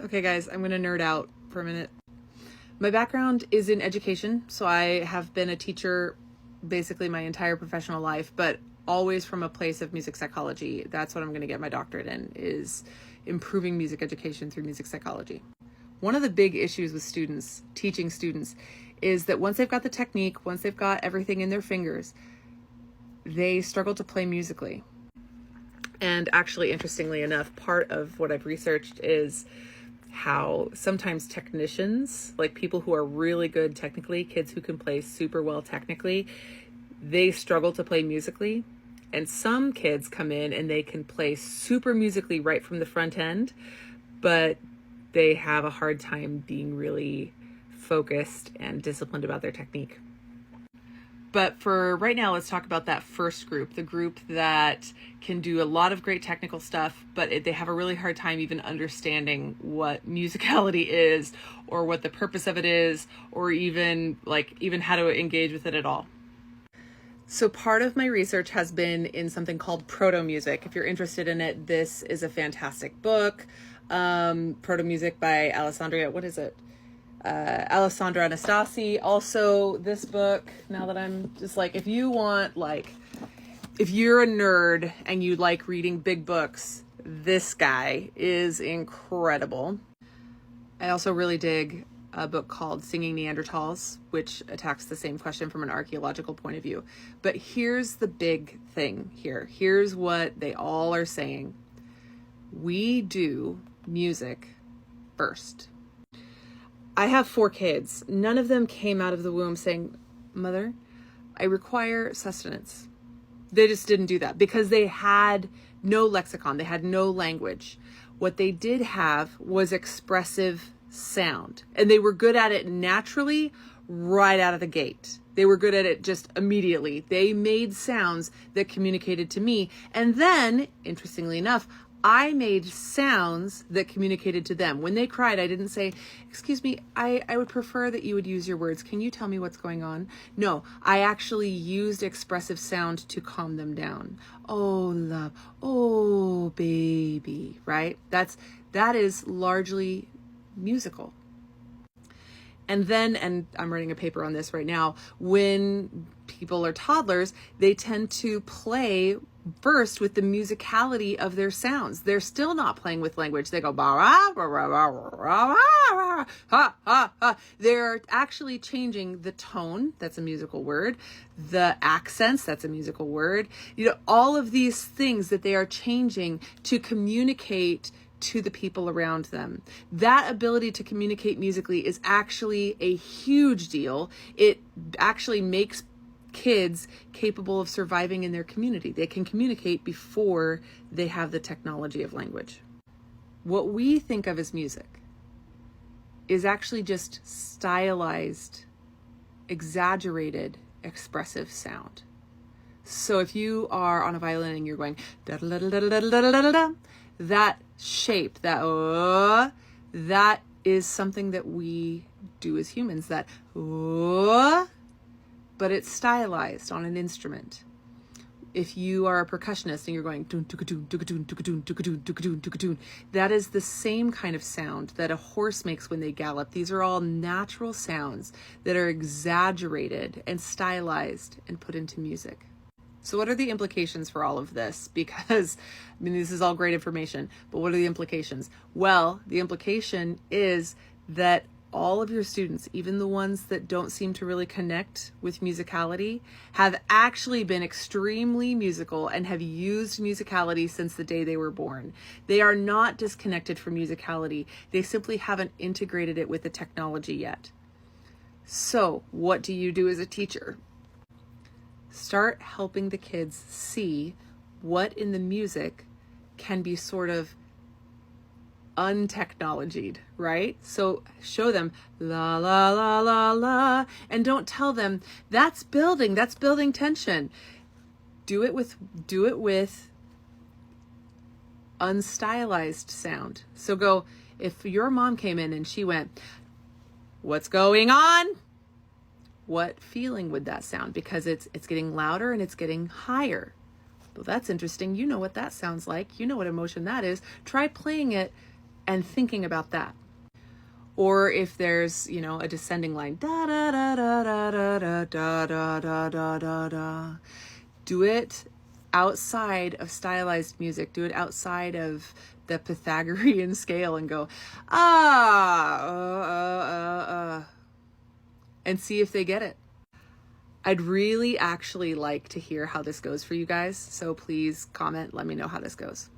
Okay guys, I'm gonna nerd out for a minute. My background is in education, so I have been a teacher basically my entire professional life, but always from a place of music psychology. That's what I'm gonna get my doctorate in, is improving music education through music psychology. One of the big issues with students, teaching students, is that once they've got the technique, once they've got everything in their fingers, they struggle to play musically. And actually, interestingly enough, part of what I've researched is how sometimes technicians, like people who are really good technically, kids who can play super well technically, they struggle to play musically. And some kids come in and they can play super musically right from the front end, but they have a hard time being really focused and disciplined about their technique. But for right now, let's talk about that first group, the group that can do a lot of great technical stuff, but they have a really hard time even understanding what musicality is, or what the purpose of it is, or even how to engage with it at all. So part of my research has been in something called proto music. If you're interested in it, this is a fantastic book. Proto Music by Alessandra Anastasi. Also this book, now that I'm just like, if you're a nerd and you like reading big books, this guy is incredible. I also really dig a book called Singing Neanderthals, which attacks the same question from an archaeological point of view. But here's the big thing here. Here's what they all are saying. We do music first. I have 4 kids. None of them came out of the womb saying, "Mother, I require sustenance." They just didn't do that because they had no lexicon. They had no language. What they did have was expressive sound, and they were good at it naturally right out of the gate. They were good at it just immediately. They made sounds that communicated to me. And then, interestingly enough, I made sounds that communicated to them. When they cried, I didn't say, "Excuse me, I would prefer that you would use your words. Can you tell me what's going on?" No, I actually used expressive sound to calm them down. "Oh, love. Oh, baby," right? That is largely musical. And then, and I'm writing a paper on this right now, when people are toddlers, they tend to play first with the musicality of their sounds. They're still not playing with language. They go, ba ra ba ra ra ra ra ha ha ha. They're actually changing the tone, that's a musical word, the accents, that's a musical word. All of these things that they are changing to communicate to the people around them. That ability to communicate musically is actually a huge deal. It actually makes kids capable of surviving in their community. They can communicate before they have the technology of language. What we think of as music is actually just stylized, exaggerated, expressive sound. So if you are on a violin and you're going da da da da da da da da da, that shape, that is something that we do as humans, that but it's stylized on an instrument. If you are a percussionist and you're going that is the same kind of sound that a horse makes when they gallop. These are all natural sounds that are exaggerated and stylized and put into music. So what are the implications for all of this? Because, this is all great information, but what are the implications? Well, the implication is that all of your students, even the ones that don't seem to really connect with musicality, have actually been extremely musical and have used musicality since the day they were born. They are not disconnected from musicality. They simply haven't integrated it with the technology yet. So what do you do as a teacher? Start helping the kids see what in the music can be sort of untechnologied, right? So show them la la la la la, and don't tell them that's building tension. Do it with unstylized sound. So go, if your mom came in and she went, "What's going on?" What feeling would that sound? Because it's getting louder and it's getting higher. Well, that's interesting. You know what that sounds like. You know what emotion that is. Try playing it and thinking about that. Or if there's, you know, a descending line, da da da da da da da da da da da da, do it outside of stylized music. Do it outside of the Pythagorean scale and go, and see if they get it. I'd really actually like to hear how this goes for you guys. So please comment, let me know how this goes.